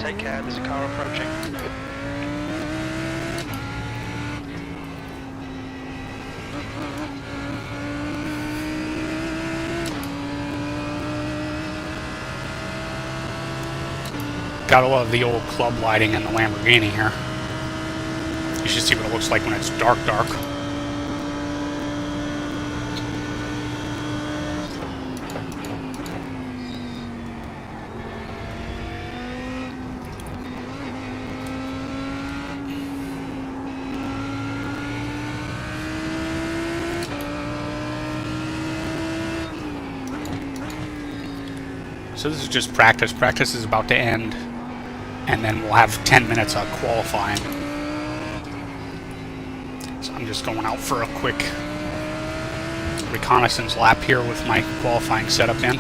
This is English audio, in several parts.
Take care, there's a car approaching. Got a lot of the old club lighting in the Lamborghini here. You should see what it looks like when it's dark, dark. So this is just practice. Practice is about to end, and then we'll have 10 minutes of qualifying. So I'm just going out for a quick reconnaissance lap here with my qualifying setup in.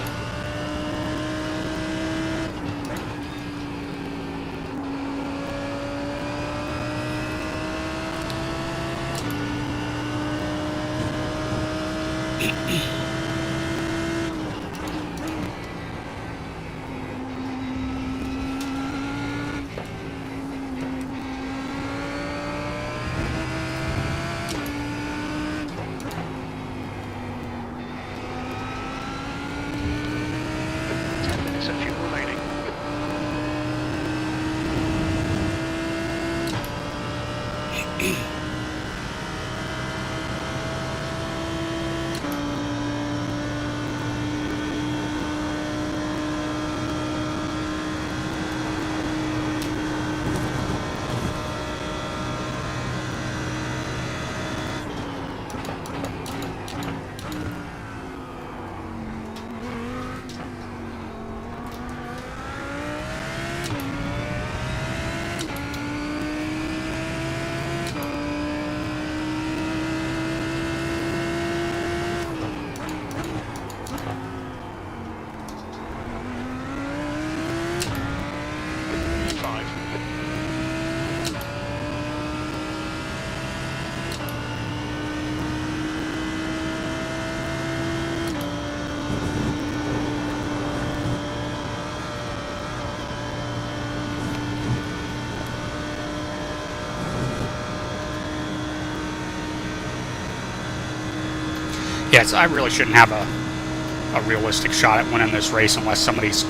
Yes, I really shouldn't have a realistic shot at winning this race unless some of these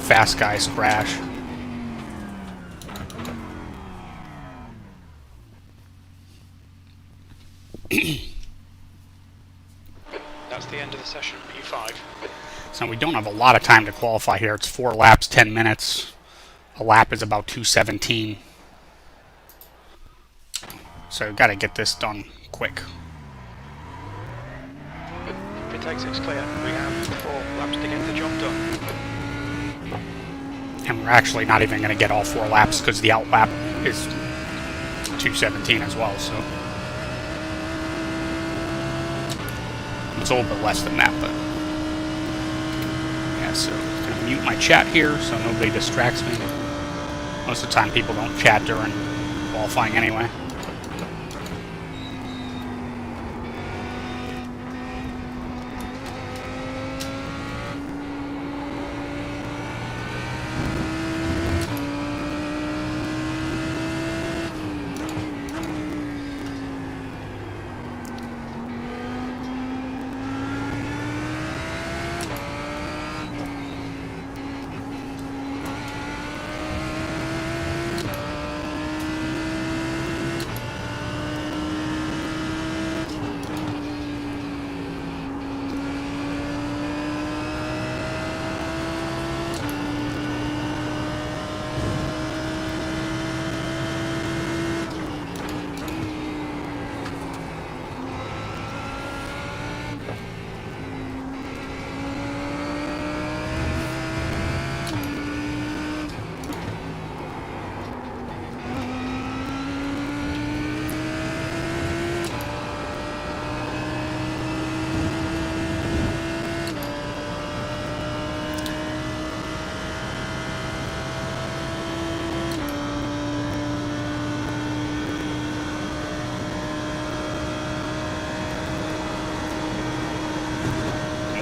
fast guys crash. That's the end of the session, P5. So we don't have a lot of time to qualify here. It's 4 laps, 10 minutes. A lap is about 2:17. So we've got to get this done quick. Takes it's clear. We have 4 laps to get the job done. And we're actually not even going to get all 4 laps because the out lap is 2:17 as well, so it's a little bit less than that, but yeah, so I'm going to mute my chat here so nobody distracts me. Most of the time people don't chat during qualifying anyway.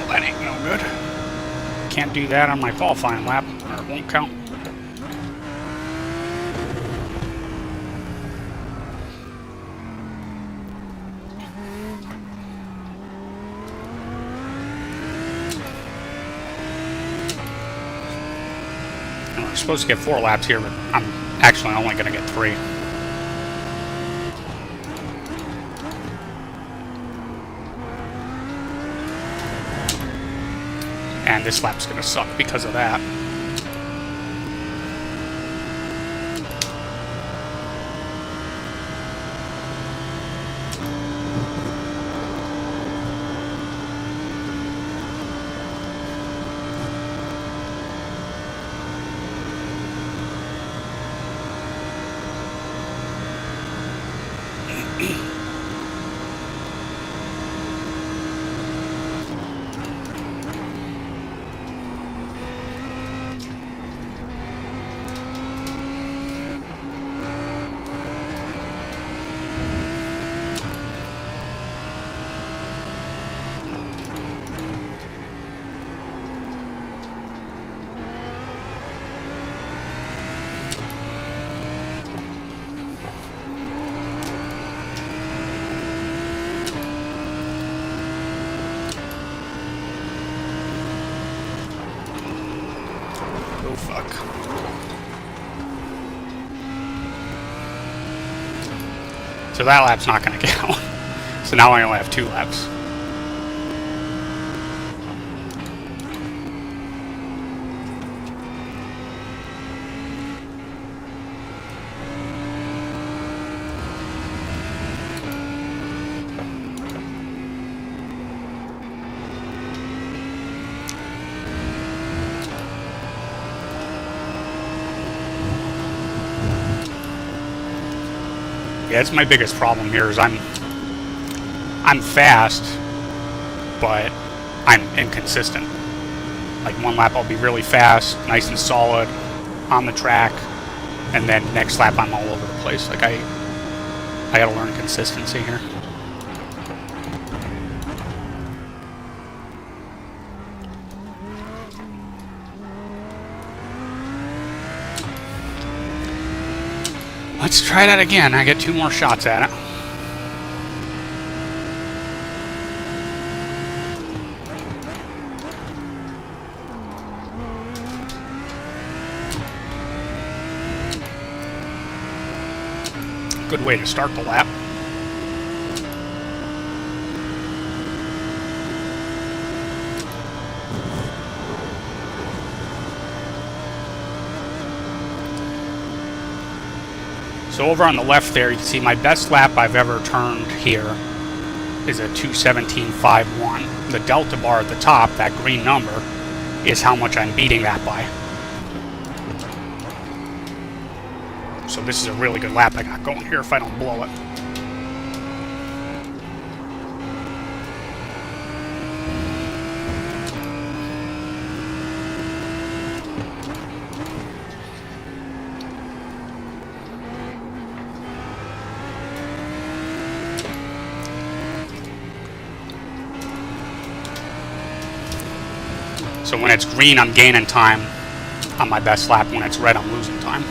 That ain't no good. Can't do that on my qualifying lap, or it won't count. supposed to get 4 laps here, but I'm actually only going to get 3. And this lap's going to suck because of that. Oh, fuck. So that lap's not going to count. So now I only have 2 laps. Yeah, that's my biggest problem here is I'm fast, but I'm inconsistent. Like one lap I'll be really fast, nice and solid on the track, and then next lap I'm all over the place. Like I gotta learn consistency here. Let's try that again. I get 2 more shots at it. Good way to start the lap. So over on the left there, you can see my best lap I've ever turned here is a 2:17.51. The delta bar at the top, that green number, is how much I'm beating that by. So this is a really good lap I got going here if I don't blow it. So when it's green, I'm gaining time on my best lap. When it's red, I'm losing time.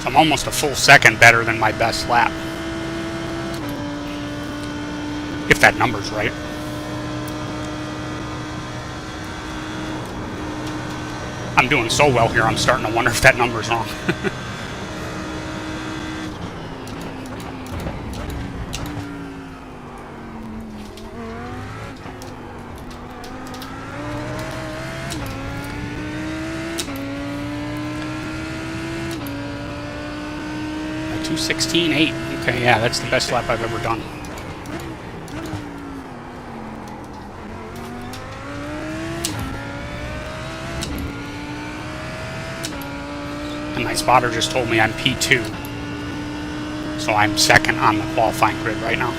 So I'm almost a full second better than my best lap. If that number's right. I'm doing so well here, I'm starting to wonder if that number's wrong. A 2:16.8. Okay, yeah, that's the best lap I've ever done. And my spotter just told me I'm P2. So I'm second on the qualifying grid right now.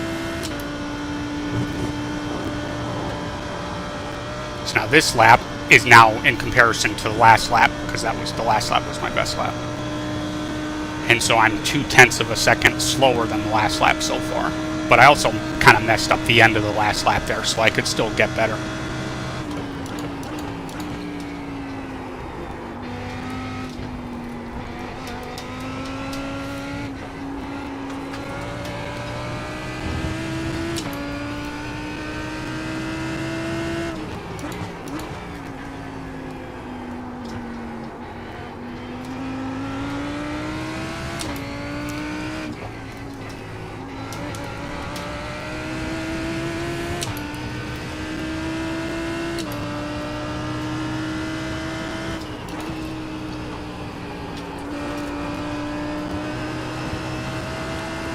So now this lap is now in comparison to the last lap, because the last lap was my best lap. And so I'm 0.2 of a second slower than the last lap so far. But I also kind of messed up the end of the last lap there, so I could still get better.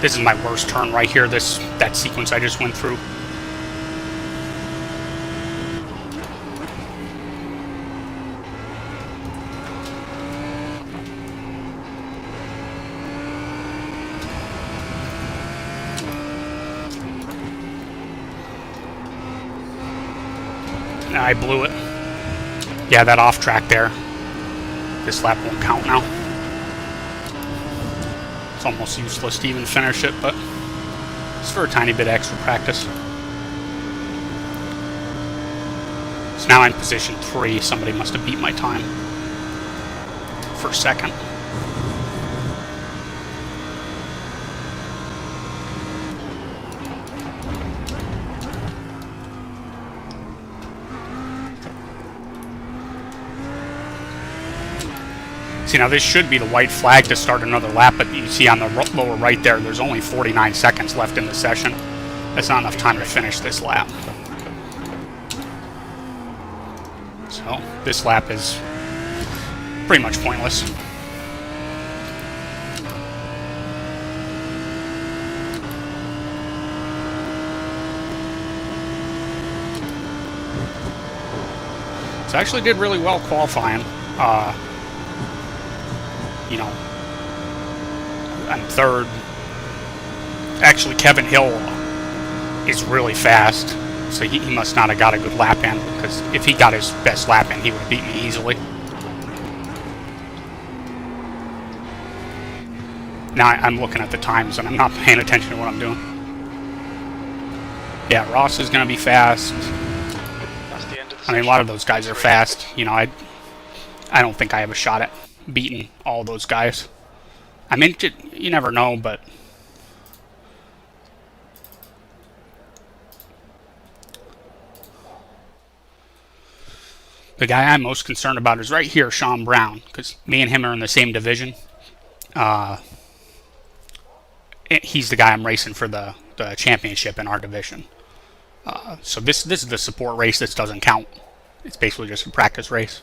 This is my worst turn right here, that sequence I just went through. I blew it. Yeah, that off track there. This lap won't count now. It's almost useless to even finish it, but it's for a tiny bit of extra practice. So now I'm in position 3. Somebody must have beat my time for second. See, now this should be the white flag to start another lap, but you see on the lower right there, there's only 49 seconds left in the session. That's not enough time to finish this lap. So, this lap is pretty much pointless. So I actually did really well qualifying. You know, I'm third. Actually, Kevin Hill is really fast, so he must not have got a good lap in, because if he got his best lap in, he would have beat me easily. Now I'm looking at the times, and I'm not paying attention to what I'm doing. Yeah, Ross is going to be fast. That's the end of the I mean, a lot of those guys are fast. You know, I don't think I have a shot at beating all those guys. I mean, you never know, but the guy I'm most concerned about is right here, Sean Brown, because me and him are in the same division. He's the guy I'm racing for the championship in our division. So this is the support race. This doesn't count. It's basically just a practice race.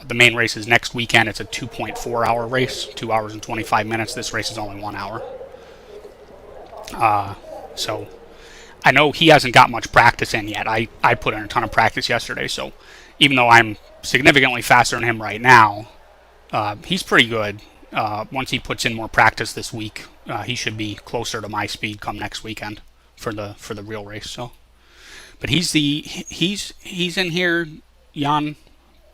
The main race is next weekend. It's a 2.4 hour race, 2 hours and 25 minutes. This race is only 1 hour. So I know he hasn't got much practice in yet. I put in a ton of practice yesterday, so even though I'm significantly faster than him right now, he's pretty good. Once he puts in more practice this week, he should be closer to my speed come next weekend for the real race. So, but he's in here. Jan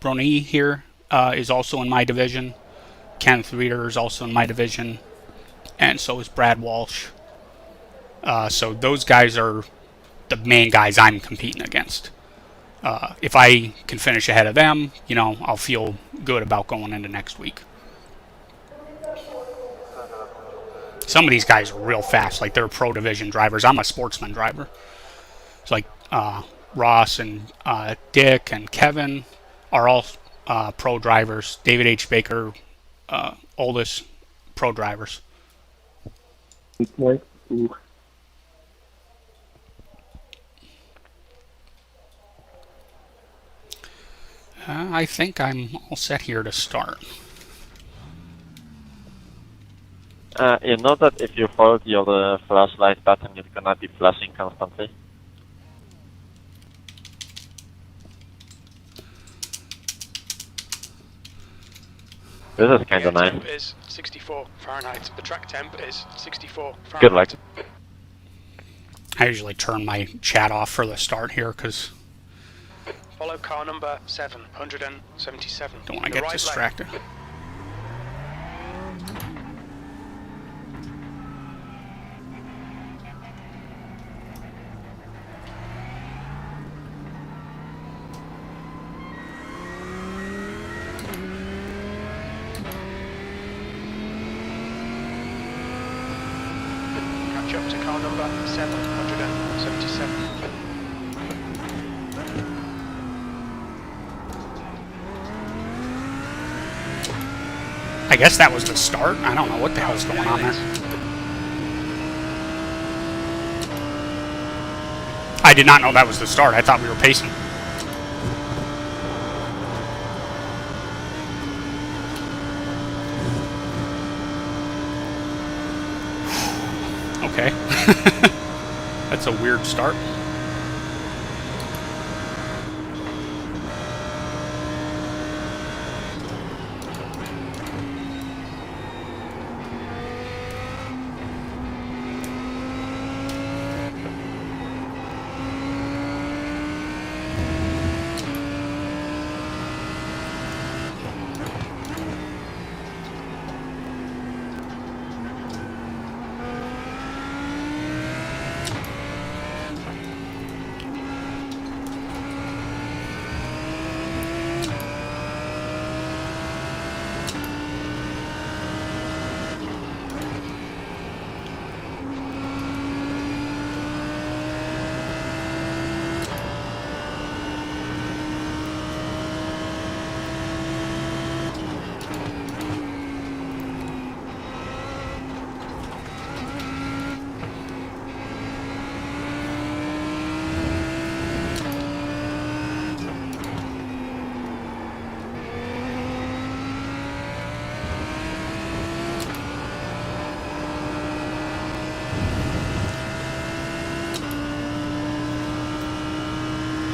Brony here is also in my division. Kenneth Reeder is also in my division, and so is Brad Walsh. So those guys are the main guys I'm competing against. If I can finish ahead of them, you know, I'll feel good about going into next week. Some of these guys are real fast, like they're pro division drivers. I'm a sportsman driver. It's like Ross and Dick and Kevin are all pro drivers. David H. Baker, oldest pro drivers. I think I'm all set here to start. You know that if you hold your flashlight button, it's gonna be flashing constantly. This is kind of nice. Temp is 64 Fahrenheit. The track temp is 64 Fahrenheit. Good luck. I usually turn my chat off for the start here because Follow car number 777. Don't want to get distracted. Catch up to car number 777. I guess that was the start. I don't know what the hell's going on there. I did not know that was the start. I thought we were pacing. Okay. That's a weird start.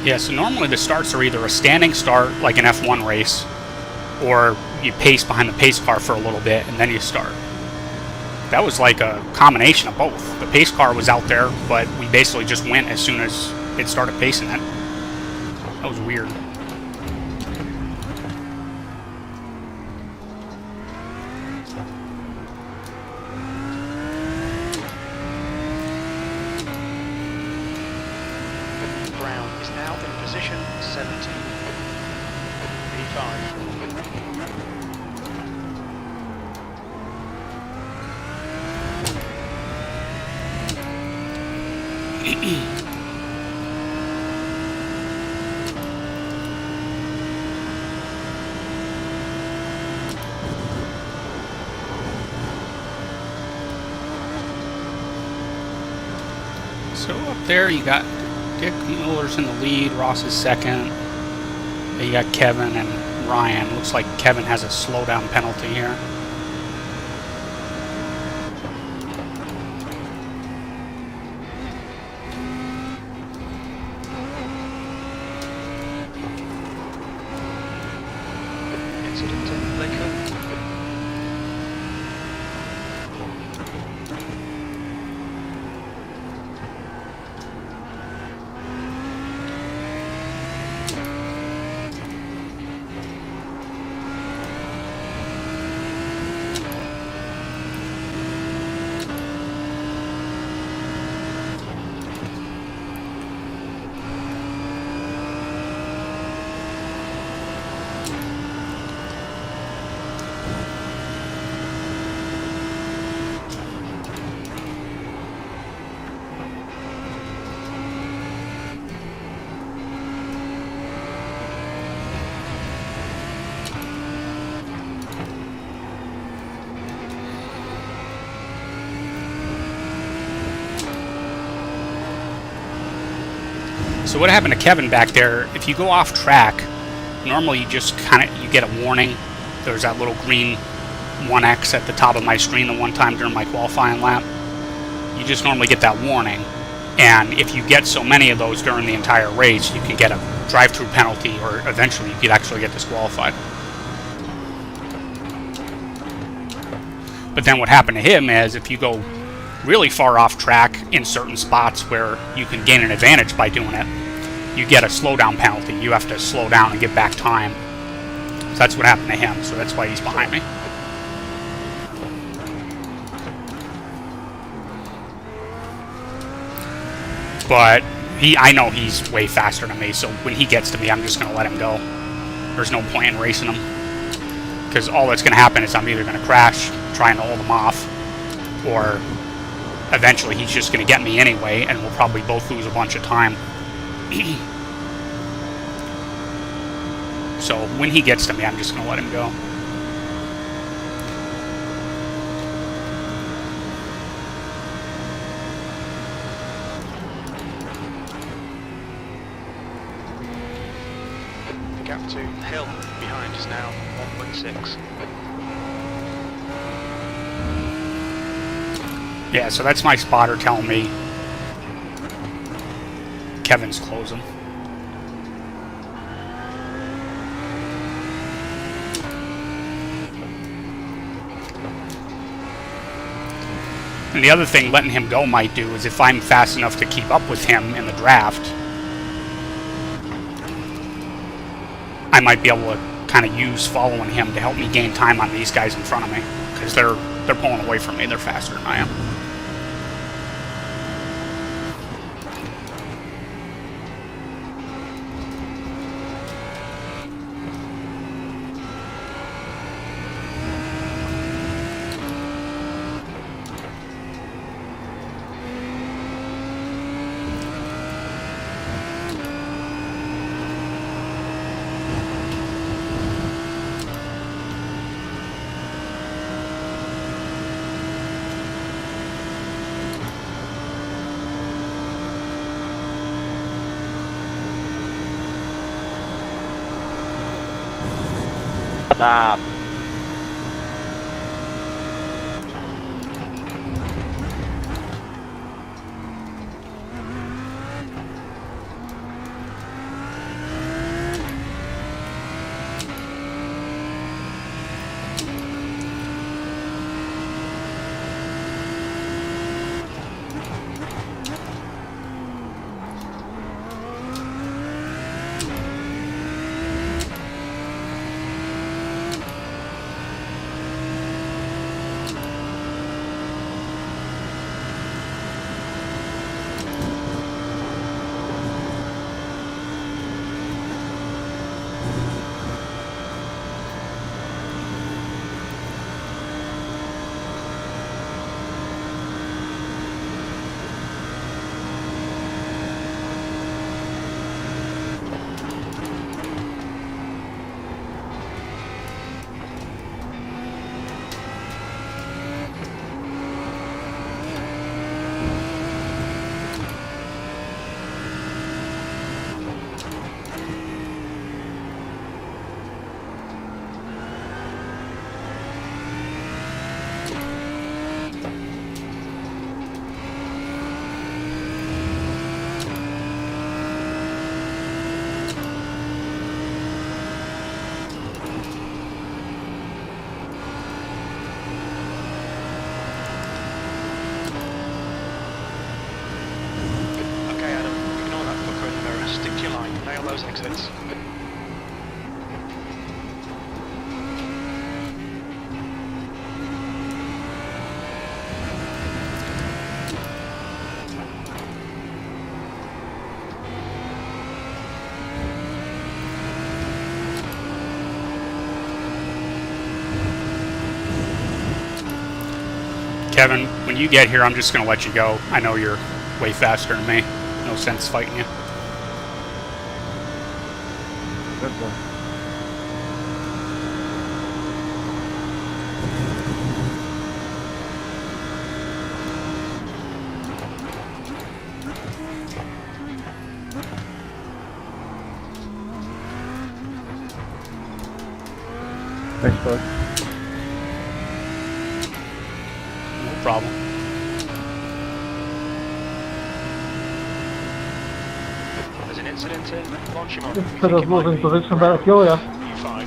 Yeah, so normally the starts are either a standing start, like an F1 race, or you pace behind the pace car for a little bit, and then you start. That was like a combination of both. The pace car was out there, but we basically just went as soon as it started pacing it. That was weird. Position 70. B5. So up there you got Dick Miller's in the lead, Ross is second. You got Kevin and Ryan. Looks like Kevin has a slowdown penalty here. Incident in Lakeland. So what happened to Kevin back there, if you go off track, normally you just you get a warning. There's that little green 1X at the top of my screen the one time during my qualifying lap. You just normally get that warning. And if you get so many of those during the entire race, you can get a drive-through penalty, or eventually you could actually get disqualified. But then what happened to him is, if you go really far off track in certain spots where you can gain an advantage by doing it, you get a slowdown penalty. You have to slow down and get back time. So that's what happened to him, so that's why he's behind me. But I know he's way faster than me, so when he gets to me, I'm just going to let him go. There's no point in racing him. Because all that's going to happen is I'm either going to crash trying to hold him off, or eventually he's just going to get me anyway, and we'll probably both lose a bunch of time. So when he gets to me, I'm just going to let him go. The gap to Hill behind is now 1.6. Yeah, so that's my spotter telling me Kevin's closing. And the other thing letting him go might do is if I'm fast enough to keep up with him in the draft, I might be able to kind of use following him to help me gain time on these guys in front of me, because they're pulling away from me. They're faster than I am. Stop. Those exits. Kevin, when you get here, I'm just going to let you go. I know you're way faster than me. No sense fighting you. Good one. Thanks, bud. No problem. There's an incident in Launchimont. Instead of losing position better fuel, yeah. U5.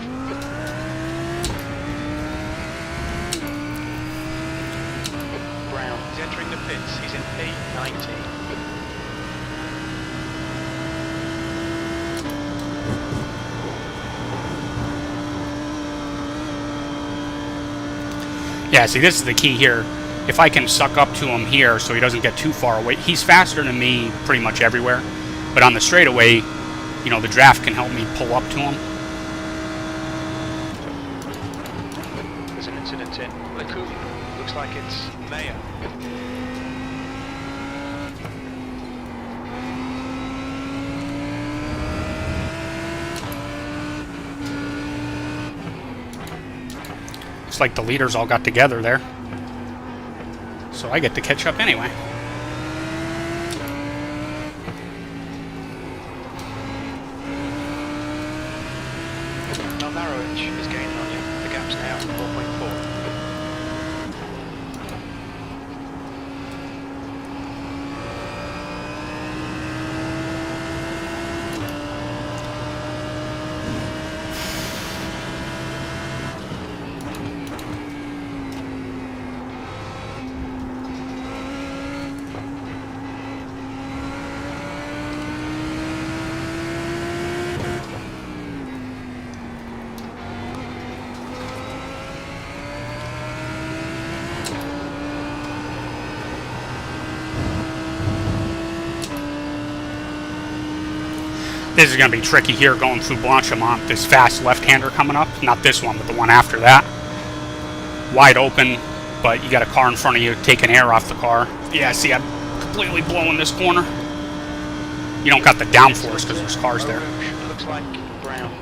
Brown is entering the pits. He's in P90. Yeah, see, this is the key here. If I can suck up to him here so he doesn't get too far away. He's faster than me pretty much everywhere. But on the straightaway, you know, the draft can help me pull up to him. There's an incident in Lacoon. Looks like it's Mayor. Looks like the leaders all got together there. So I get to catch up anyway. Well, Narrowich is gaining on you. The gap's now 4.4. This is going to be tricky here going through Blanchimont. This fast left-hander coming up. Not this one, but the one after that. Wide open, but you got a car in front of you taking air off the car. Yeah, see, I'm completely blowing this corner. You don't got the downforce because there's cars there. Looks like brown.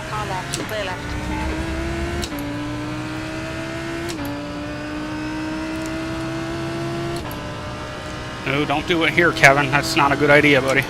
Car left, clear left. No, don't do it here, Kevin. That's not a good idea, buddy.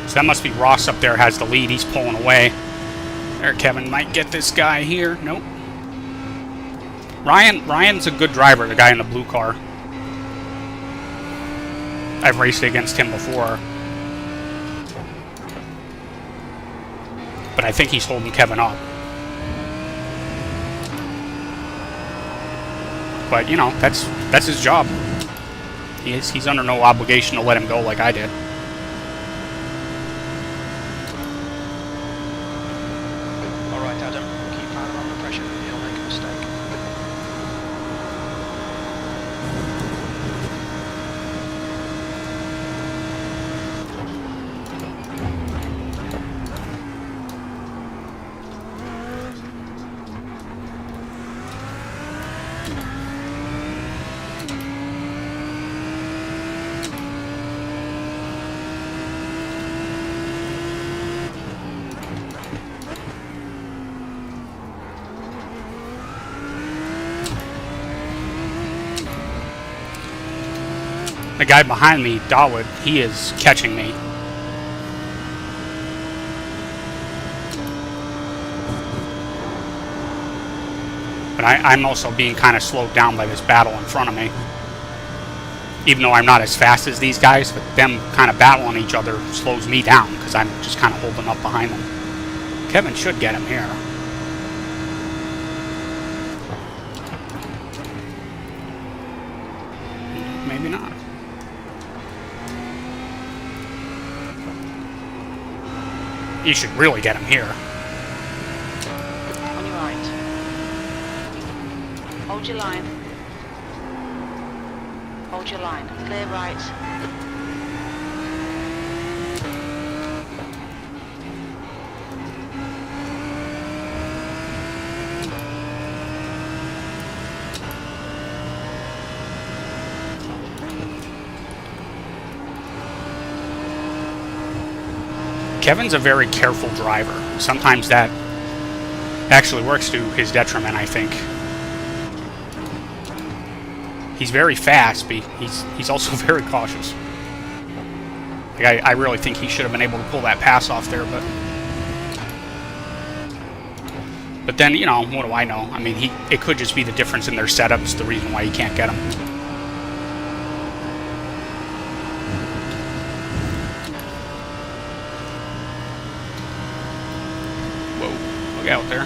So that must be Ross up there has the lead. He's pulling away. There, Kevin might get this guy here. Nope. Ryan's a good driver, the guy in the blue car. I've raced against him before. But I think he's holding Kevin up. But, you know, that's his job. He's under no obligation to let him go like I did. All right, Adam. Keep Adam under pressure. He'll make a mistake. The guy behind me, Dawood, he is catching me. But I'm also being kind of slowed down by this battle in front of me. Even though I'm not as fast as these guys, but them kind of battling each other slows me down because I'm just kind of holding up behind them. Kevin should get him here. Maybe not. You should really get him here. On your right. Hold your line. Hold your line. Clear right. Kevin's a very careful driver. Sometimes that actually works to his detriment, I think. He's very fast, but he's also very cautious. Like, I really think he should have been able to pull that pass off there, but then, you know, what do I know? I mean, it could just be the difference in their setups, the reason why he can't get him. Whoa, look out there.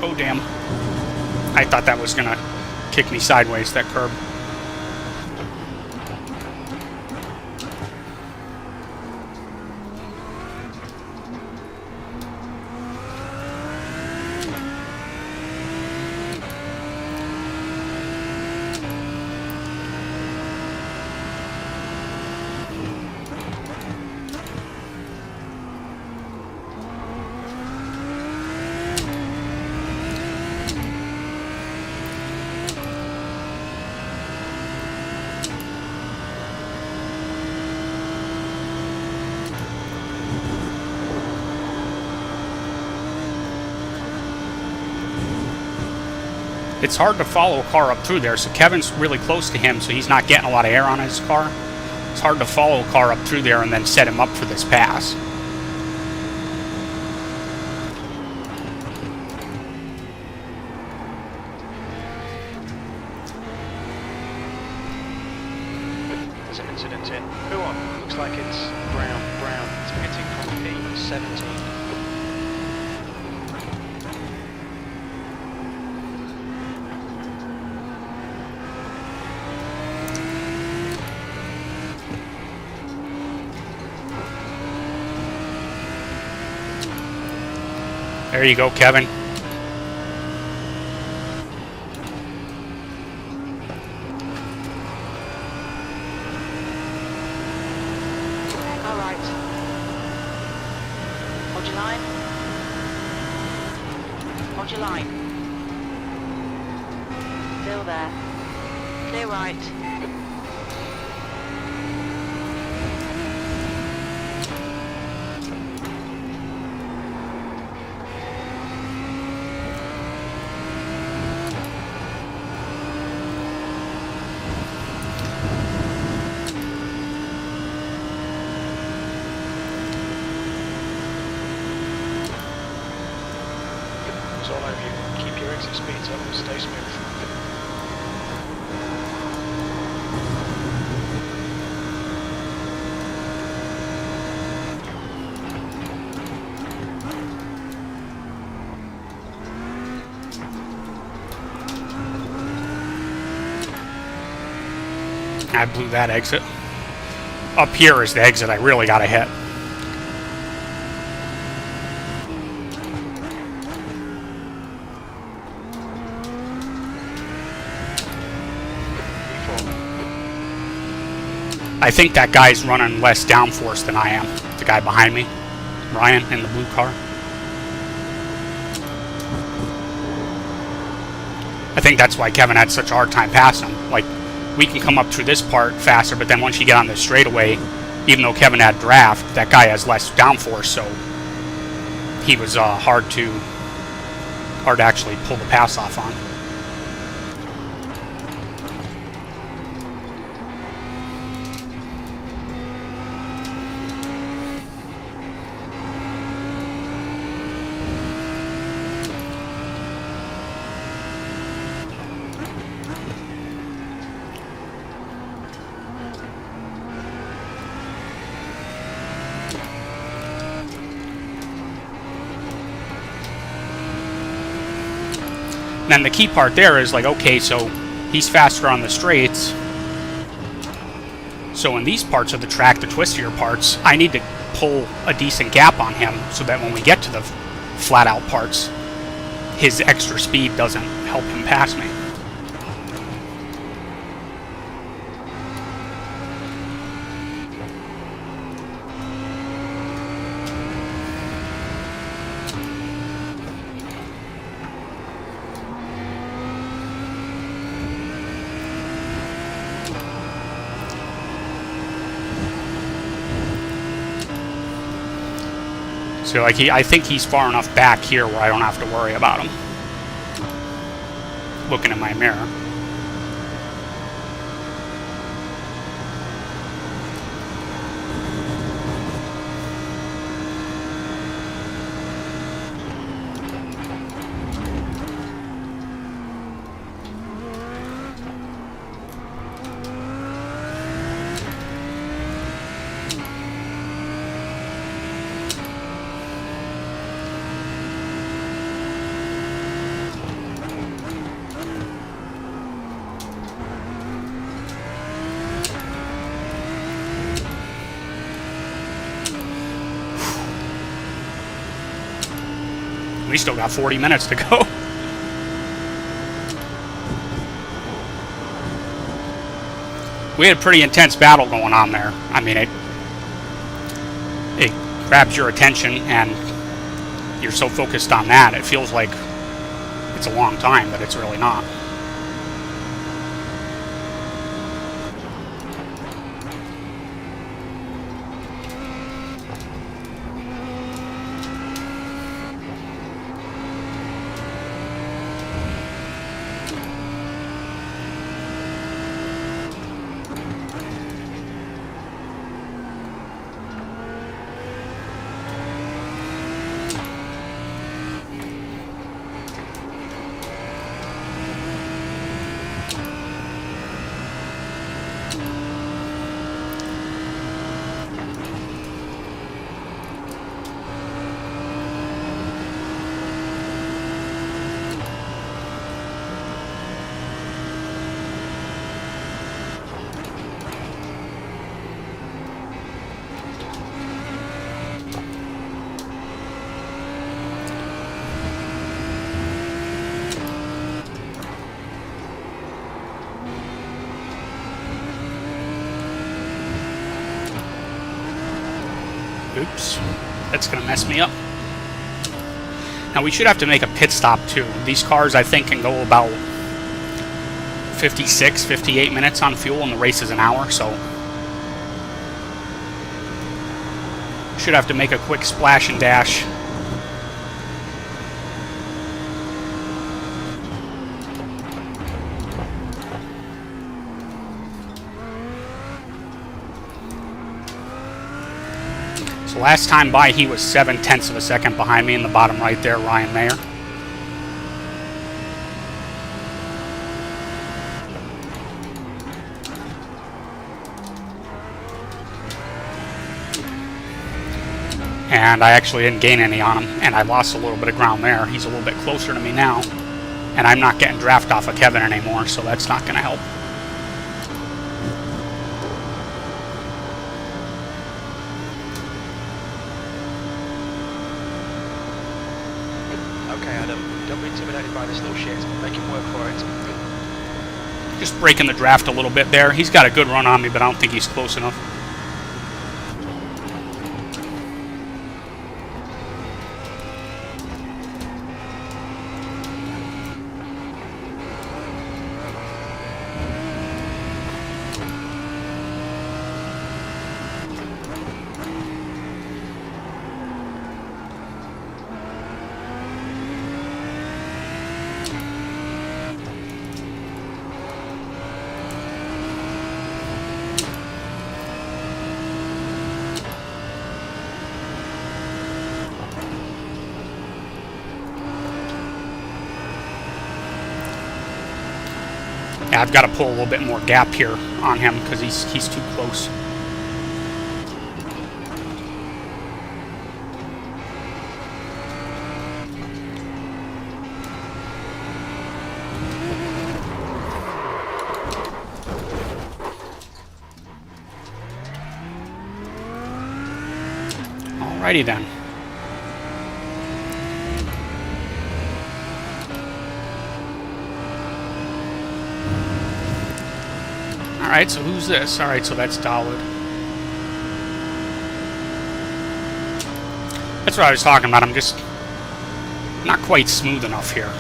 Oh, damn. I thought that was gonna kick me sideways, that curb. It's hard to follow a car up through there, so Kevin's really close to him, so he's not getting a lot of air on his car. It's hard to follow a car up through there and then set him up for this pass. There's an incident in. Who on? Looks like it's Brown. It's pitting from P17. There you go, Kevin. All right. Hold your line. Hold your line. Still there. Clear right. It's all over you. Keep your exit speeds up and stay smooth. I blew that exit. Up here is the exit I really gotta hit. I think that guy's running less downforce than I am. The guy behind me, Ryan, in the blue car. I think that's why Kevin had such a hard time passing him. Like, we can come up through this part faster, but then once you get on this straightaway, even though Kevin had draft, that guy has less downforce, so he was hard to actually pull the pass off on. And then the key part there is like, okay, so He's faster on the straights. So in these parts of the track, the twistier parts, I need to pull a decent gap on him so that when we get to the flat out parts, his extra speed doesn't help him pass me. So like I think he's far enough back here where I don't have to worry about him looking in my mirror. We still got 40 minutes to go. We had a pretty intense battle going on there. I mean, it grabs your attention and you're so focused on that, it feels like it's a long time, but it's really not. Oops, that's gonna mess me up. Now we should have to make a pit stop too. These cars I think can go about 56, 58 minutes on fuel and the race is an hour, so should have to make a quick splash and dash. So last time by he was 0.7 of a second behind me in the bottom right there, Ryan Mayer. And I actually didn't gain any on him, and I lost a little bit of ground there. He's a little bit closer to me now, and I'm not getting draft off of Kevin anymore, so that's not going to help. Okay, Adam, don't be intimidated by this little shit. Make him work for it. Just breaking the draft a little bit there. He's got a good run on me, but I don't think he's close enough. Yeah, I've got to pull a little bit more gap here on him because he's too close. Alrighty then. Alright, so who's this? Alright, so that's Dawood. That's what I was talking about. I'm just not quite smooth enough here.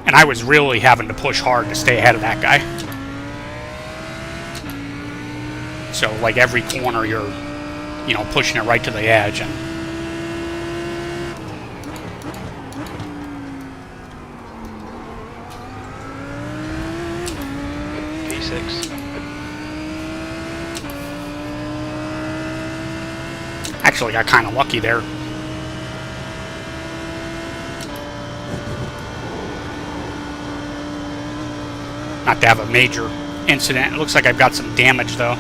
And I was really having to push hard to stay ahead of that guy. So, like, every corner you're, you know, pushing it right to the edge. And P6. actually got kind of lucky there. Not to have a major incident. It looks like I've got some damage, though.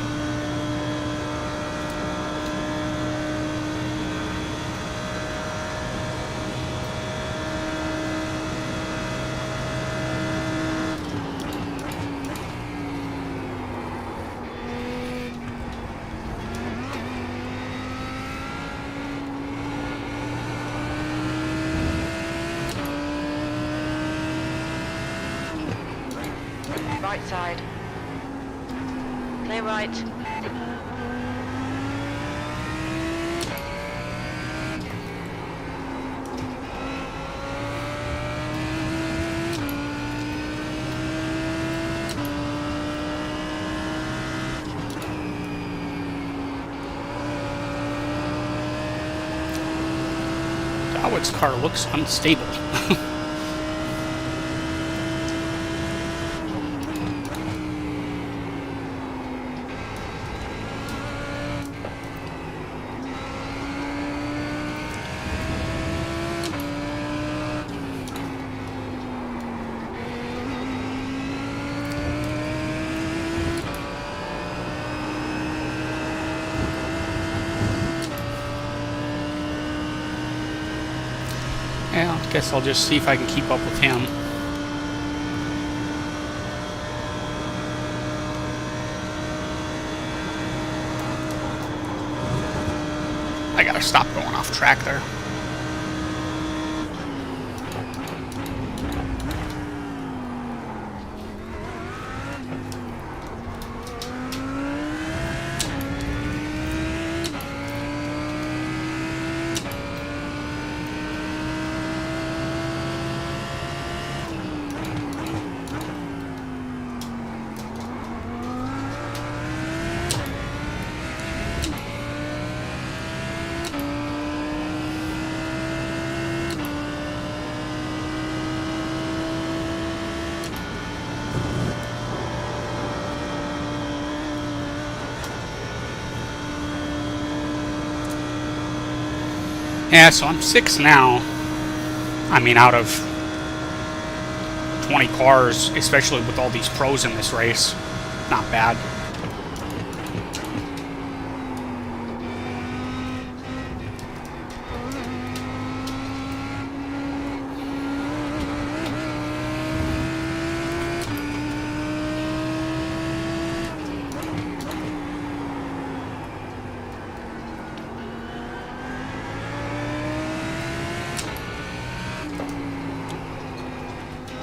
Right side. Clear right. Dawood's car looks unstable. Yeah, I guess I'll just see if I can keep up with him. I gotta stop going off track there. Yeah, so I'm 6 now. I mean, out of 20 cars, especially with all these pros in this race, not bad.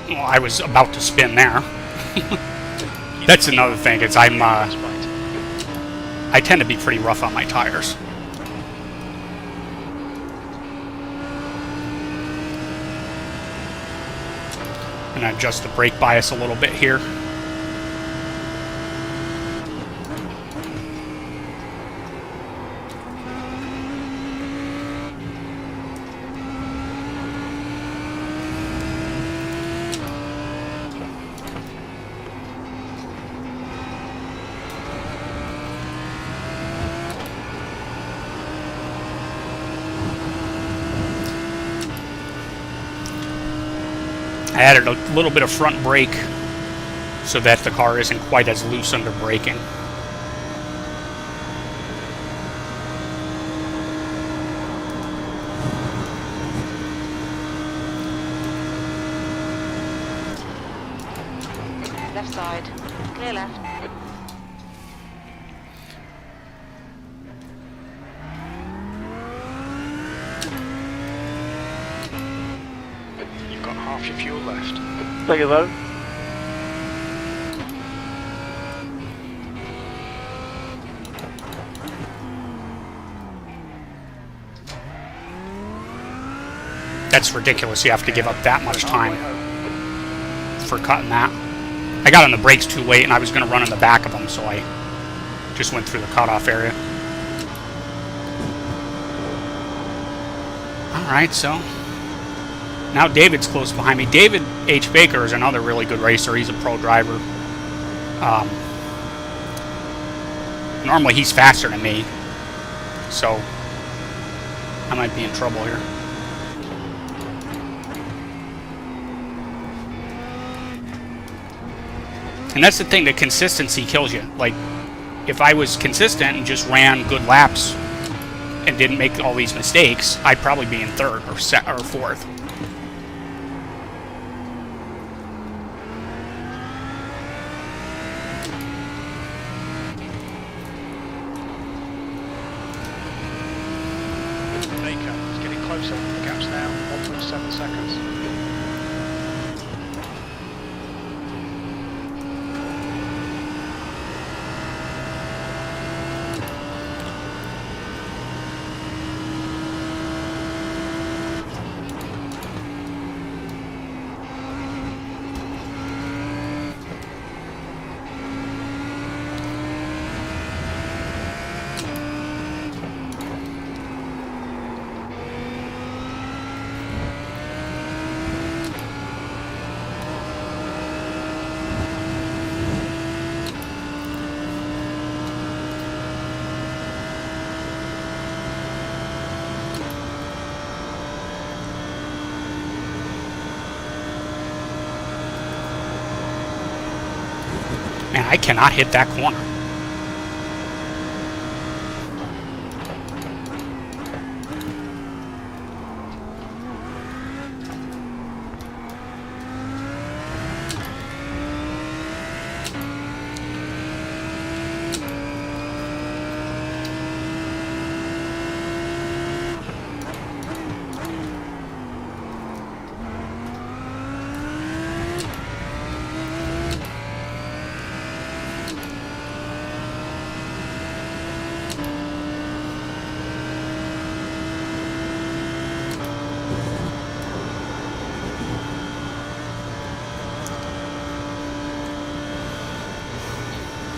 Well, I was about to spin there. That's another thing, is I tend to be pretty rough on my tires. And adjust the brake bias a little bit here. I added a little bit of front brake so that the car isn't quite as loose under braking. Left side. Clear left. You've got half your fuel left. Take it out. That's ridiculous. You have to give up that much time for cutting that. I got on the brakes too late, and I was going to run in the back of them, so I just went through the cutoff area. Alright, so now David's close behind me. David H. Baker is another really good racer. He's a pro driver. Normally he's faster than me, so I might be in trouble here. And that's the thing, the consistency kills you. Like, if I was consistent and just ran good laps and didn't make all these mistakes, I'd probably be in third or fourth. Baker is getting closer. The gap's now 1.7 seconds. Man, I cannot hit that corner.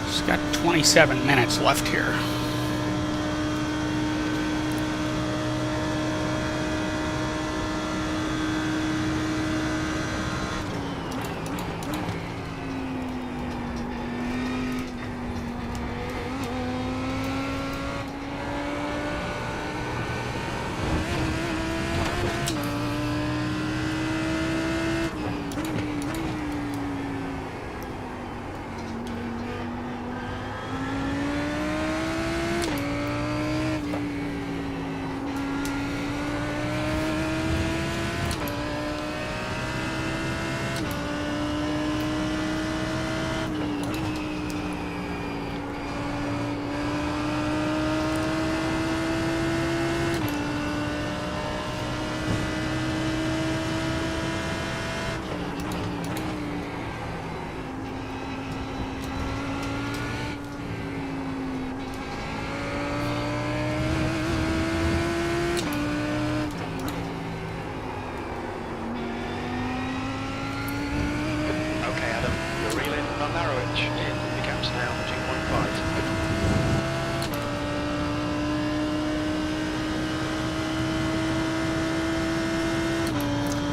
Just got 27 minutes left here.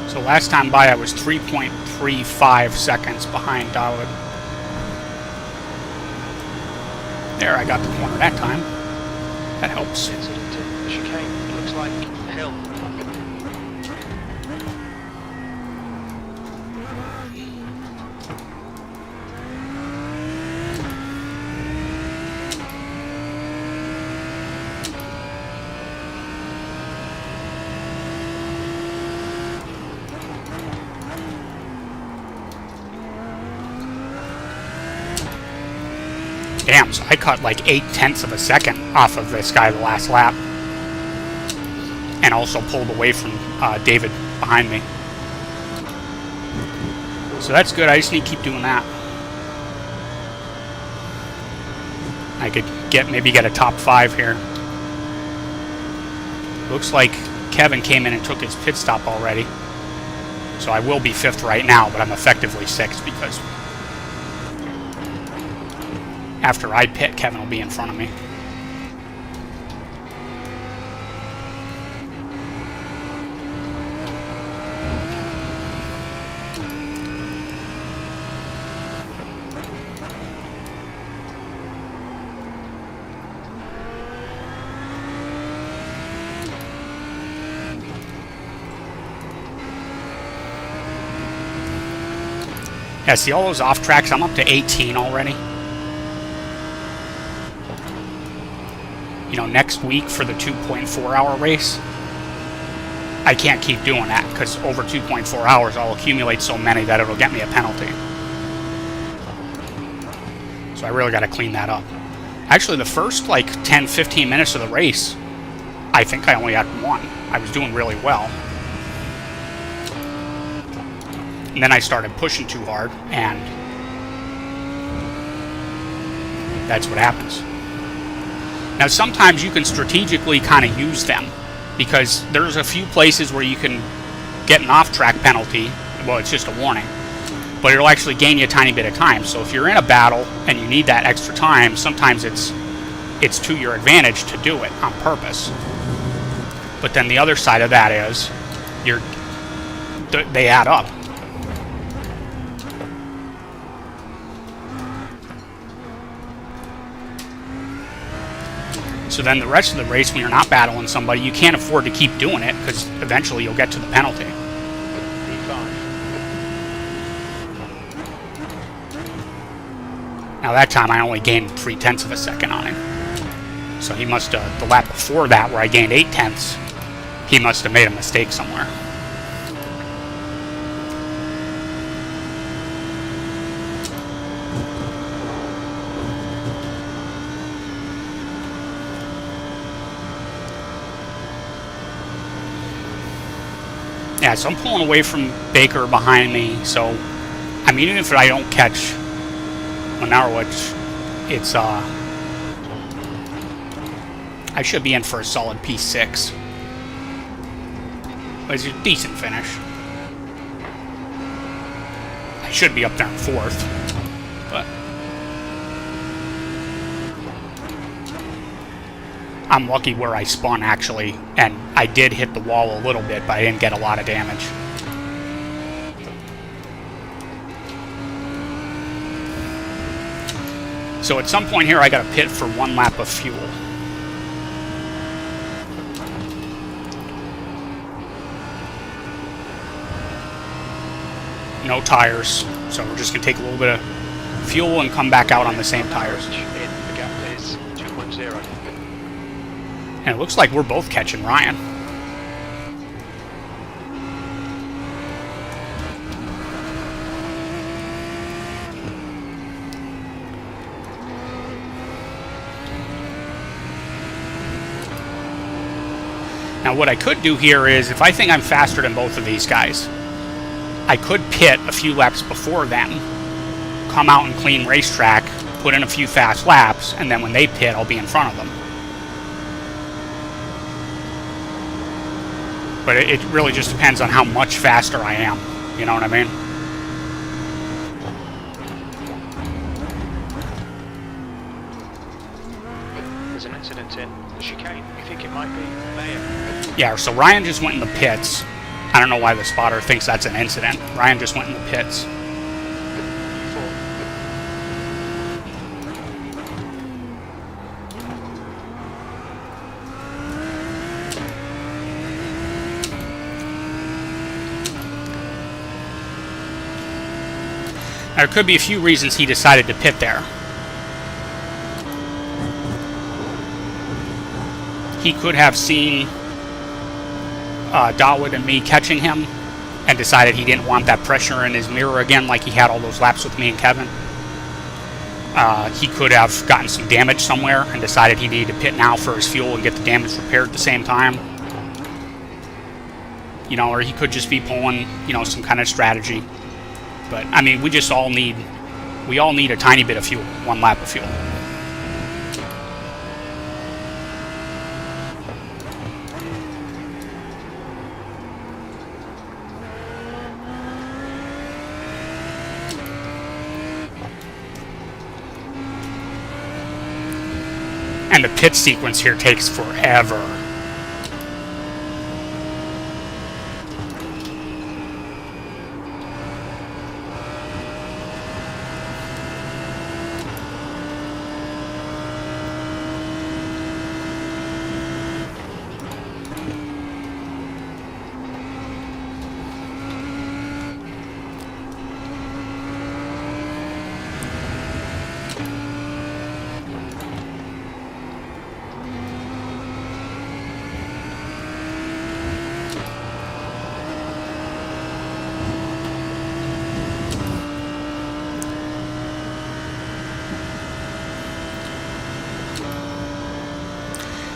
So last time by I was 3.35 seconds behind Dawood. There, I got the corner that time. That helps. Incident in the chicane. Looks like hill. Damn, so I cut like 0.8 of a second off of this guy the last lap. And also pulled away from David behind me. So that's good. I just need to keep doing that. I could maybe get a top 5 here. Looks like Kevin came in and took his pit stop already. So I will be 5th right now, but I'm effectively 6th because after I pit, Kevin will be in front of me. Yeah, see all those off tracks? I'm up to 18 already. You know, next week for the 2.4 hour race, I can't keep doing that because over 2.4 hours I'll accumulate so many that it'll get me a penalty. So I really got to clean that up. Actually, the first like 10-15 minutes of the race, I think I only had 1. I was doing really well. And then I started pushing too hard, and that's what happens. Now, sometimes you can strategically kind of use them, because there's a few places where you can get an off-track penalty. Well, it's just a warning, but it'll actually gain you a tiny bit of time. So if you're in a battle and you need that extra time, sometimes it's to your advantage to do it on purpose. But then the other side of that is they add up. So then the rest of the race, when you're not battling somebody, you can't afford to keep doing it because eventually you'll get to the penalty. Now that time I only gained 0.3 of a second on him. So he must have, the lap before that where I gained 0.8, he must have made a mistake somewhere. Yeah, so I'm pulling away from Baker behind me, so, I mean, even if I don't catch Monarowicz, it's, I should be in for a solid P6. But it's a decent finish. I should be up there in 4th, but I'm lucky where I spun, actually, and I did hit the wall a little bit, but I didn't get a lot of damage. So at some point here, I got to pit for 1 lap of fuel. No tires, so we're just going to take a little bit of fuel and come back out on the same tires. The gap is 2.0. And it looks like we're both catching Ryan. Now what I could do here is, if I think I'm faster than both of these guys, I could pit a few laps before them, come out and clean racetrack, put in a few fast laps, and then when they pit, I'll be in front of them. But it really just depends on how much faster I am. You know what I mean? There's an incident in the chicane. You think it might be there? Yeah, so Ryan just went in the pits. I don't know why the spotter thinks that's an incident. Ryan just went in the pits. There could be a few reasons he decided to pit there. He could have seen Dawood and me catching him and decided he didn't want that pressure in his mirror again like he had all those laps with me and Kevin. He could have gotten some damage somewhere and decided he needed to pit now for his fuel and get the damage repaired at the same time. You know, or he could just be pulling, you know, some kind of strategy. But, I mean, we all need a tiny bit of fuel, 1 lap of fuel. And the pit sequence here takes forever.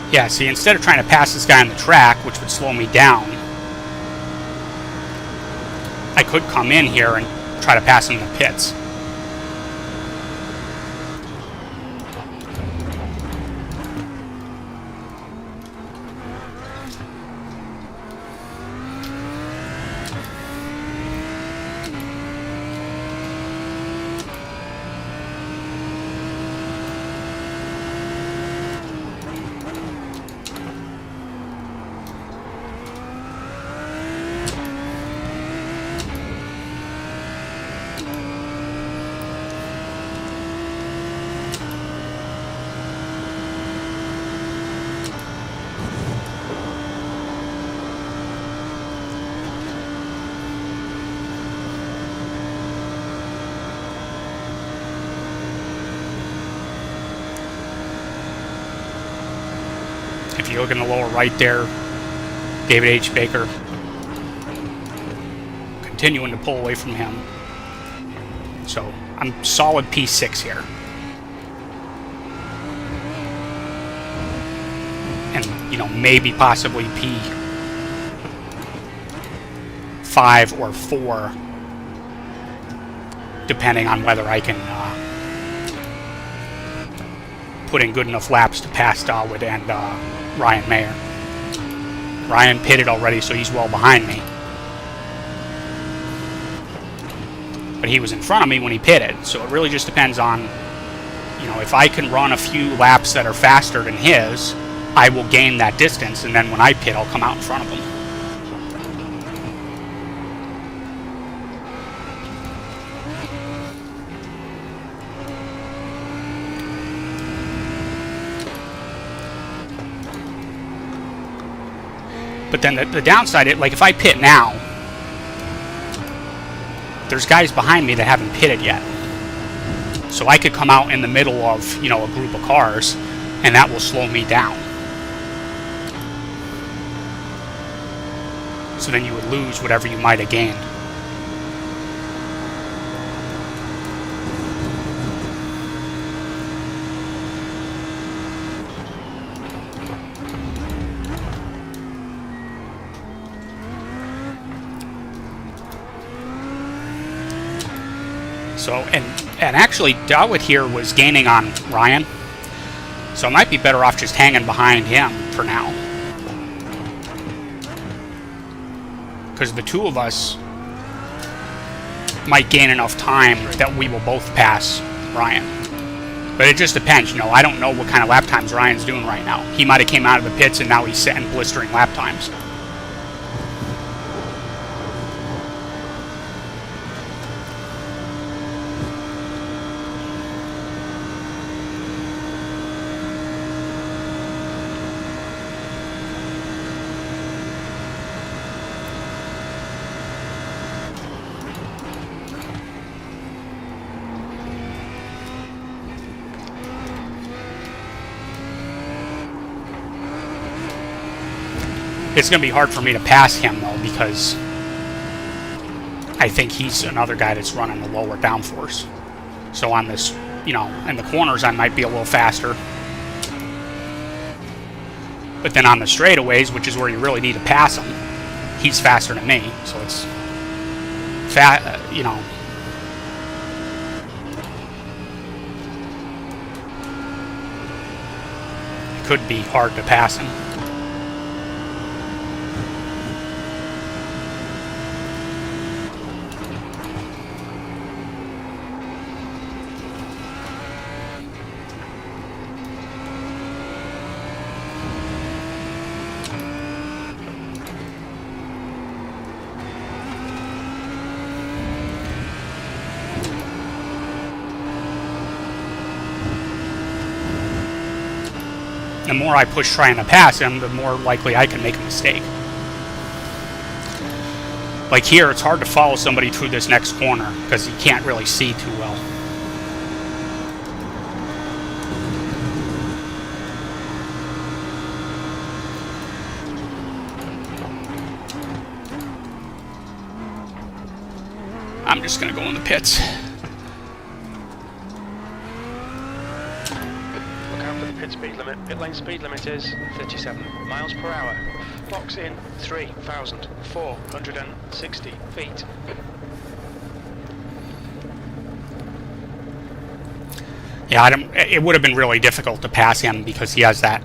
Yeah, see, instead of trying to pass this guy on the track, which would slow me down, I could come in here and try to pass him in the pits. If you look in the lower right there, David H. Baker continuing to pull away from him. So I'm solid P6 here. And, you know, maybe possibly P5 or 4, depending on whether I can put in good enough laps to pass Dawood and Ryan Mayer. Ryan pitted already, so he's well behind me. But he was in front of me when he pitted, so it really just depends on, you know, if I can run a few laps that are faster than his, I will gain that distance, and then when I pit, I'll come out in front of him. But then the downside, like if I pit now, there's guys behind me that haven't pitted yet. So I could come out in the middle of, you know, a group of cars, and that will slow me down. So then you would lose whatever you might have gained. So, and actually, Dawood here was gaining on Ryan, so I might be better off just hanging behind him for now. Because the two of us might gain enough time that we will both pass Ryan. But it just depends, you know, I don't know what kind of lap times Ryan's doing right now. He might have came out of the pits and now he's setting blistering lap times. It's going to be hard for me to pass him, though, because I think he's another guy that's running a lower downforce. So on this you know, in the corners I might be a little faster. But then on the straightaways, which is where you really need to pass him, he's faster than me. So it's you know. It could be hard to pass him. The more I push trying to pass him, the more likely I can make a mistake. Like here, it's hard to follow somebody through this next corner because you can't really see too well. I'm just going to go in the pits. Pit speed limit. Pit lane speed limit is 37 miles per hour. Box in 3,460 feet. Yeah, it would have been really difficult to pass him because he has that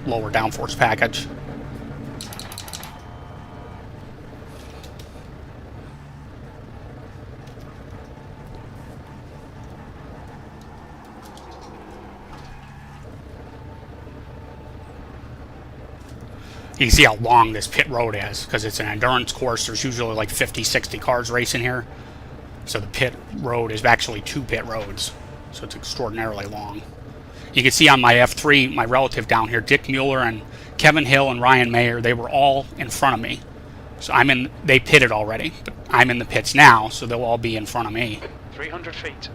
lower downforce package. You can see how long this pit road is because it's an endurance course. There's usually like 50, 60 cars racing here. So the pit road is actually 2 pit roads. So it's extraordinarily long. You can see on my F3, my relative down here, Dick Mueller and Kevin Hill and Ryan Mayer, they were all in front of me. So they pitted already, but I'm in the pits now, so they'll all be in front of me. 300 feet.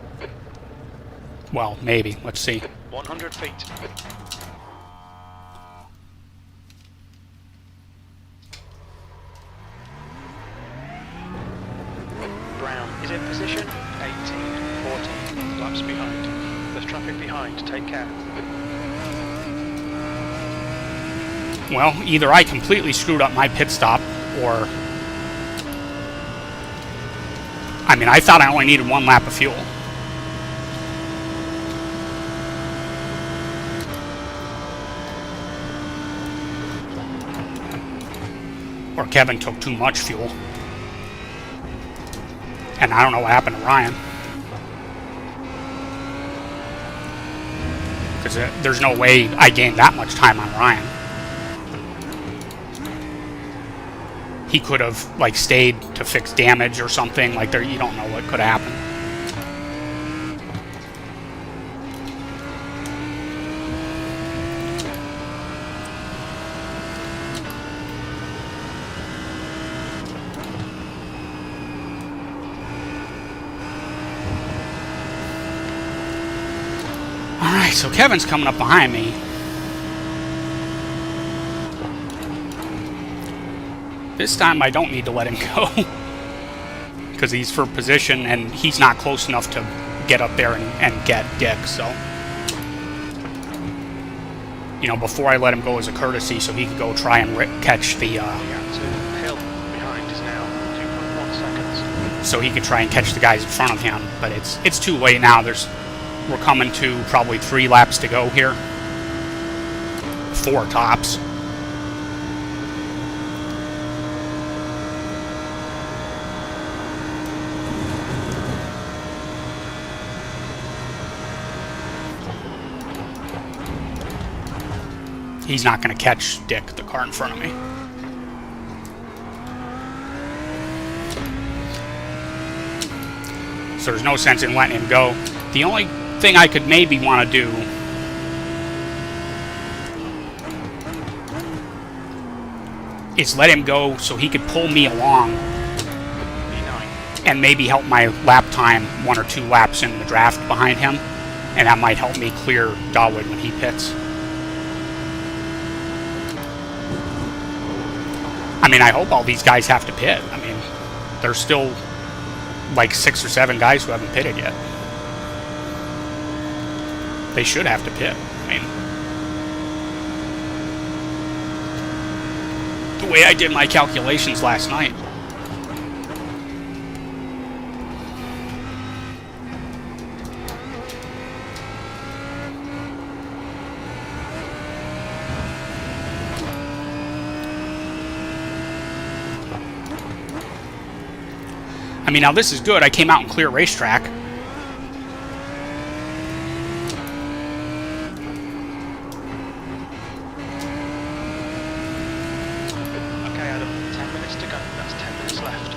Well, maybe. Let's see. 100 feet. Brown is in position. 18, 14. Laps behind. There's traffic behind. Take care. Well, either I completely screwed up my pit stop, or... I mean, I thought I only needed 1 lap of fuel. Or Kevin took too much fuel. And I don't know what happened to Ryan. Because there's no way I gained that much time on Ryan. He could have, like, stayed to fix damage or something. Like, you don't know what could have happened. Alright, so Kevin's coming up behind me. This time I don't need to let him go. Because he's for position and he's not close enough to get up there and get Dick, so... You know, before I let him go as a courtesy so he could go try and catch the... Hill behind is now 2.1 seconds. So he could try and catch the guys in front of him, but it's too late now. We're coming to probably 3 laps to go here. 4 tops. He's not going to catch Dick, the car in front of me. So there's no sense in letting him go. The only thing I could maybe want to do is let him go so he could pull me along and maybe help my lap time 1 or 2 laps in the draft behind him, and that might help me clear Dawood when he pits. I mean, I hope all these guys have to pit. I mean, there's still like 6 or 7 guys who haven't pitted yet. They should have to pit. I mean, the way I did my calculations last night. I mean, now this is good. I came out in clear racetrack. Okay, Adam, 10 minutes to go. That's 10 minutes left.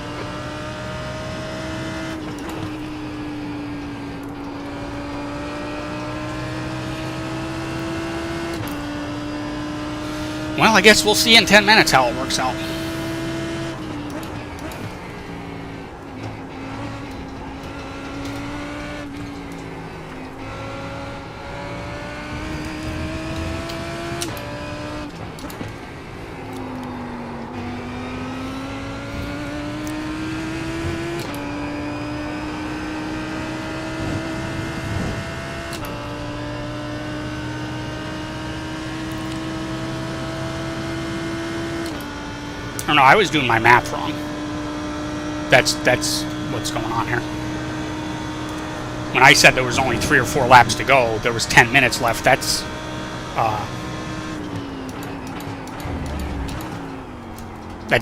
Well, I guess we'll see in 10 minutes how it works out. Or no, I was doing my math wrong. That's what's going on here. When I said there was only 3 or 4 laps to go, there was 10 minutes left. That's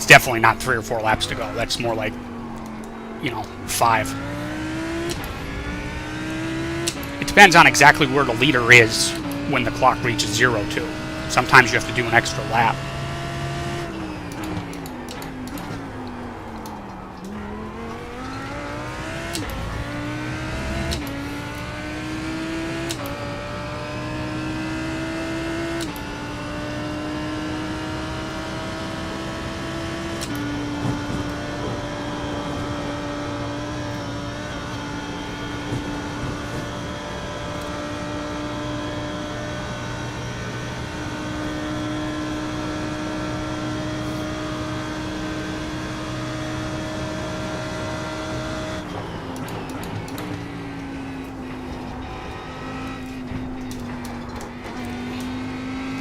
definitely not 3 or 4 laps to go. That's more like, 5. It depends on exactly where the leader is when the clock reaches 0 too. Sometimes you have to do an extra lap.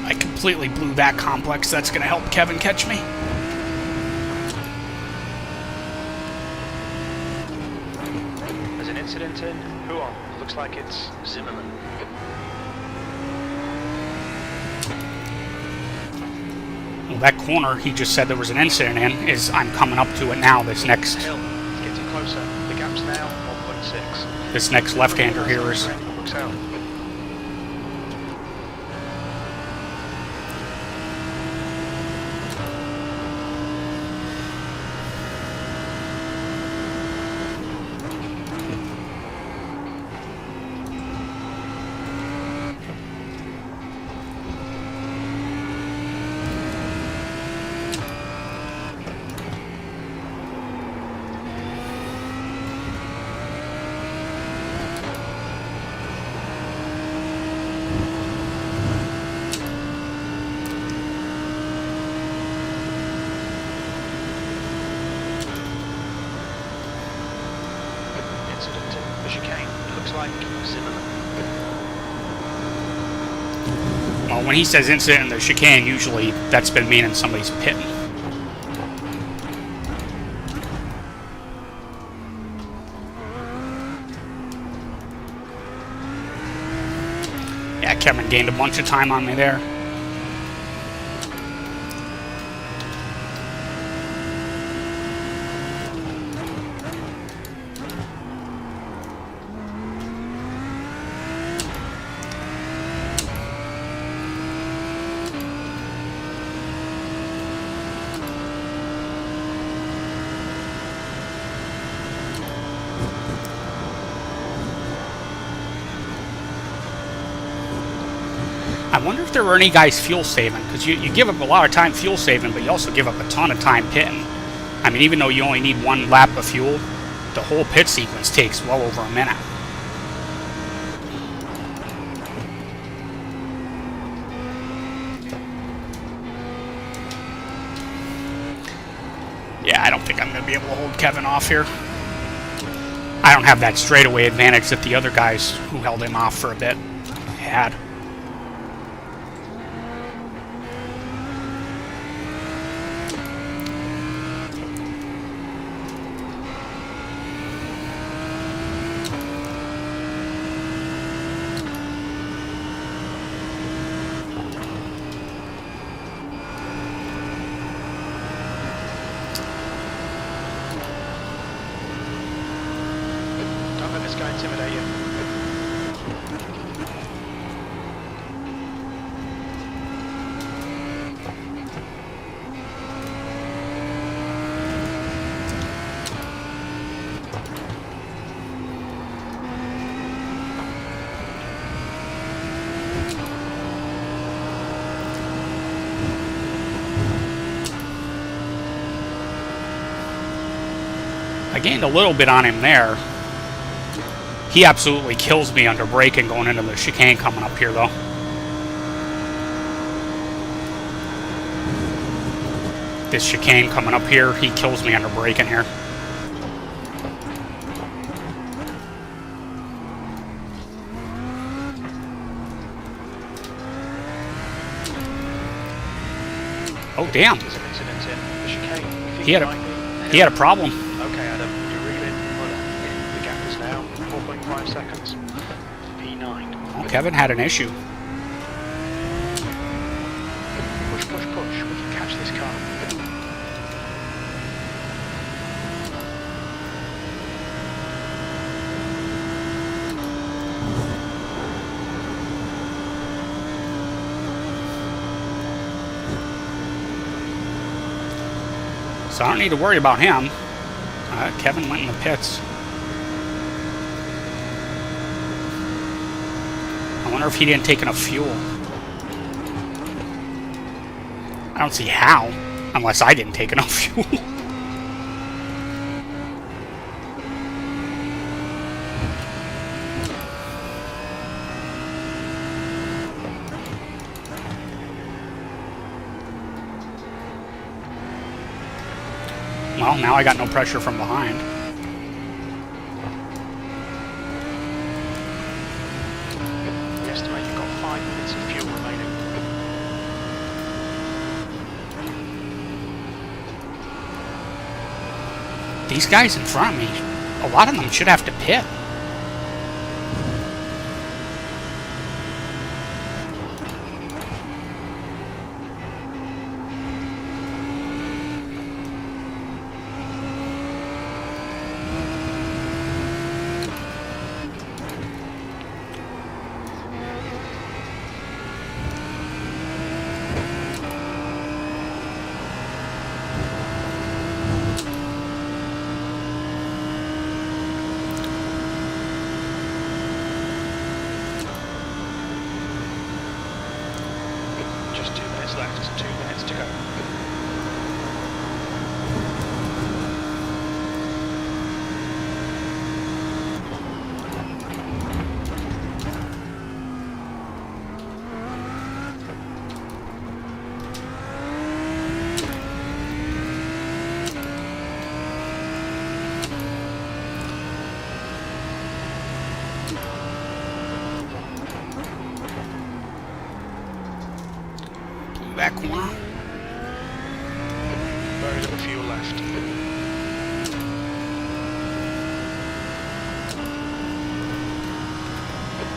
I completely blew that complex. That's going to help Kevin catch me. There's an incident in. Who on? Looks like it's Zimmerman. Well, that corner he just said there was an incident in is I'm coming up to it now. This next Hill. It's getting closer. The gap's now 1.6. this next left-hander here is. Looks out. Well, when he says incident in the chicane, usually that's been meaning somebody's pitting. Yeah, Kevin gained a bunch of time on me there. I wonder if there were any guys fuel saving, because you give up a lot of time fuel saving, but you also give up a ton of time pitting. I mean, even though you only need 1 lap of fuel, the whole pit sequence takes well over a minute. Yeah, I don't think I'm going to be able to hold Kevin off here. I don't have that straightaway advantage that the other guys who held him off for a bit had. Don't let this guy intimidate you. I gained a little bit on him there. He absolutely kills me under braking going into the chicane coming up here, though. This chicane coming up here, he kills me under braking here. Oh, damn. There's an incident in the chicane. You think He had it a- might be- He had a problem. Okay, Adam, you're reeling. The gap is now 4.5 seconds. P9. Oh, Kevin had an issue. Push, push, push. We can catch this car. So I don't need to worry about him. Kevin went in the pits. I wonder if he didn't take enough fuel. I don't see how, unless I didn't take enough fuel. Well, now I got no pressure from behind. We estimate you've got 5 minutes of fuel remaining. These guys in front of me, a lot of them should have to pit. Just 2 minutes left. 2 minutes to go. Back corner. Very little fuel left.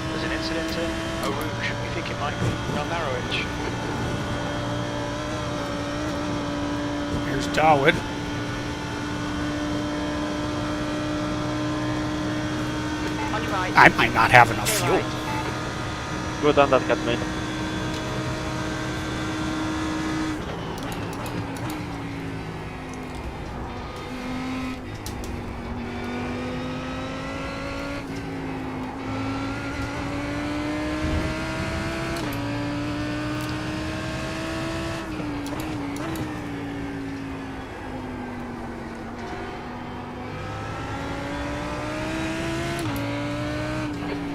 There's an incident in Eau Rouge. We think it might be on Narrowitch. Here's Darwood. On your right. I might not have enough Your fuel. right. Good on that, Catmate.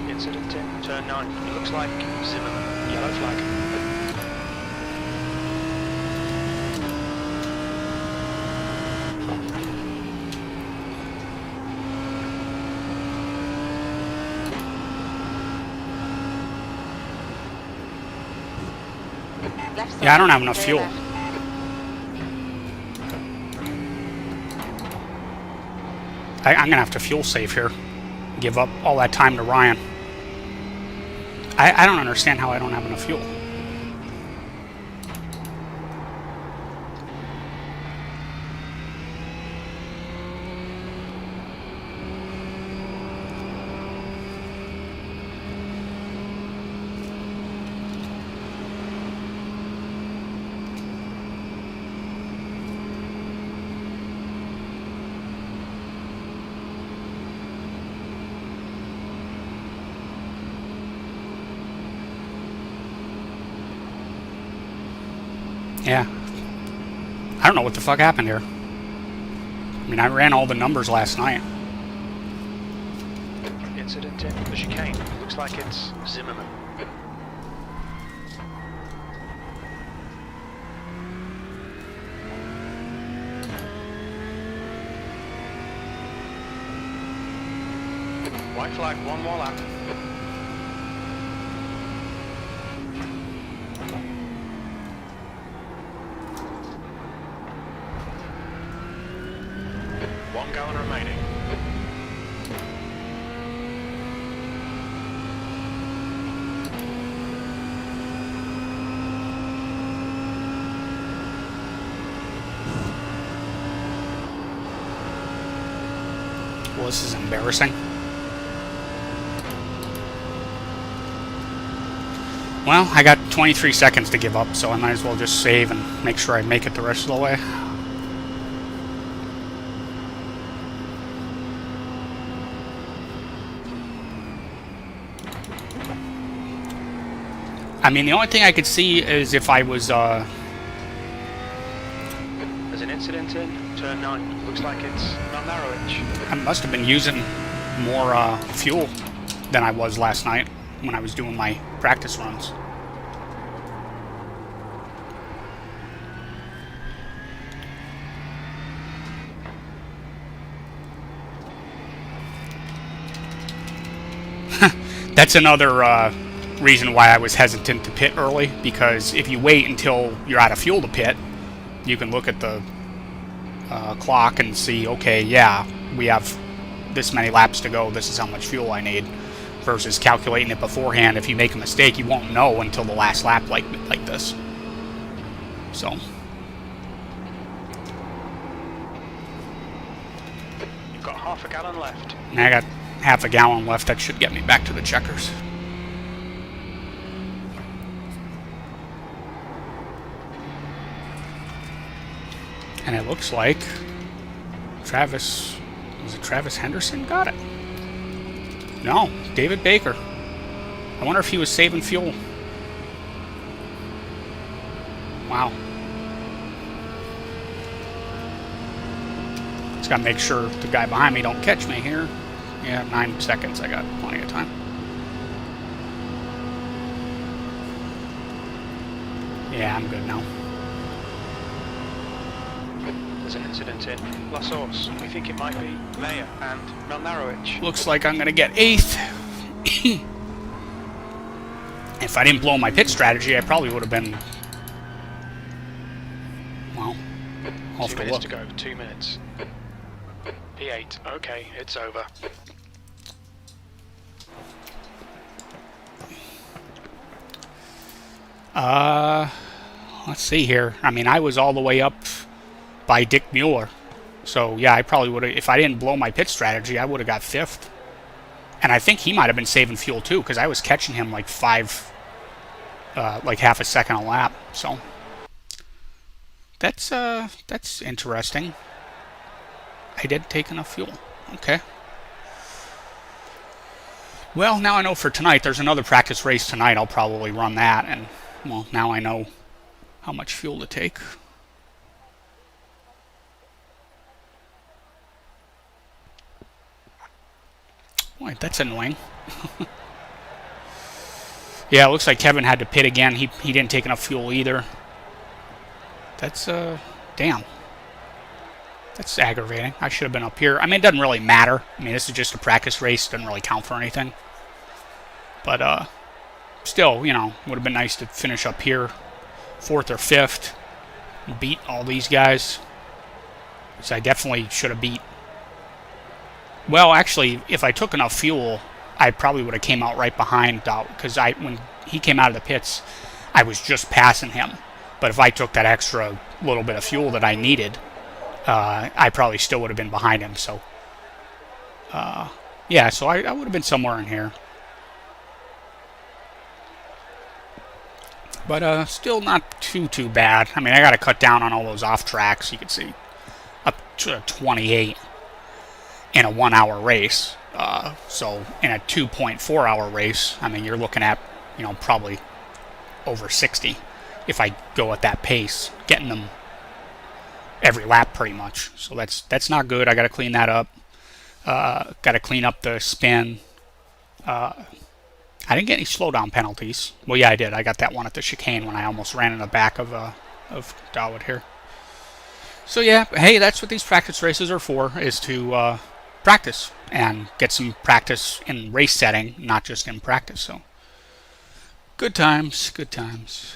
Incident in turn 9. It looks like Zimmerman. Yellow flag. Left side. Yeah, I don't have enough Clear fuel. left. I'm gonna have to fuel save here. Give up all that time to Ryan. I don't understand how I don't have enough fuel. Yeah. I don't know what the fuck happened here. I mean, I ran all the numbers last night. Incident in the chicane. Looks like it's Zimmerman. White flag, one more lap. One gallon remaining. Well, this is embarrassing. Well, I got 23 seconds to give up, so I might as well just save and make sure I make it the rest of the way. I mean, the only thing I could see is if I was, There's an incident in turn 9. Looks like it's Mount Narrowich. I must have been using more fuel than I was last night when I was doing my practice runs. That's another reason why I was hesitant to pit early, because if you wait until you're out of fuel to pit, you can look at the clock and see, okay, yeah, we have this many laps to go, this is how much fuel I need, versus calculating it beforehand. If you make a mistake, you won't know until the last lap like this. So You've got half a gallon left. and I got half a gallon left. That should get me back to the checkers. And it looks like Travis Henderson got it? No, David Baker. I wonder if he was saving fuel. Wow. Just gotta make sure the guy behind me don't catch me here. Yeah, 9 seconds. I got plenty of time. Yeah, I'm good now. There's an incident in La Source. We think it might be Mayer and Mount Narrowich. Looks like I'm gonna get 8th. If I didn't blow my pit strategy, I probably would have been... Well, I'll have 2 to minutes look. to go. 2 minutes. P8. Okay, it's over. Let's see here. I mean, I was all the way up by Dick Mueller. So, yeah, I probably would have... If I didn't blow my pit strategy, I would have got 5th. And I think he might have been saving fuel, too, because I was catching him like like half a second a lap. So, that's interesting. I did take enough fuel. Okay. Well, now I know for tonight. There's another practice race tonight. I'll probably run that. And, well, now I know how much fuel to take. Wait, that's annoying. Yeah, it looks like Kevin had to pit again. He didn't take enough fuel either. That's, damn. That's aggravating. I should have been up here. I mean, it doesn't really matter. I mean, this is just a practice race. Doesn't really count for anything. But, still, you know, would have been nice to finish up here. 4th or 5th, beat all these guys, which I definitely should have beat. Well, actually, if I took enough fuel, I probably would have came out right behind Dow, because when he came out of the pits, I was just passing him. But if I took that extra little bit of fuel that I needed, I probably still would have been behind him. So, yeah, so I would have been somewhere in here. But still not too bad. I mean, I got to cut down on all those off tracks. You can see up to 28 in a 1 hour race. So in a 2.4 hour race, I mean, you're looking at, you know, probably over 60 if I go at that pace, getting them every lap pretty much. So that's not good. I got to clean that up. Got to clean up the spin. I didn't get any slowdown penalties. Well, yeah, I did. I got that one at the chicane when I almost ran in the back of Dawood here. So yeah, hey, that's what these practice races are for, is to practice and get some practice in race setting, not just in practice. So good times, good times.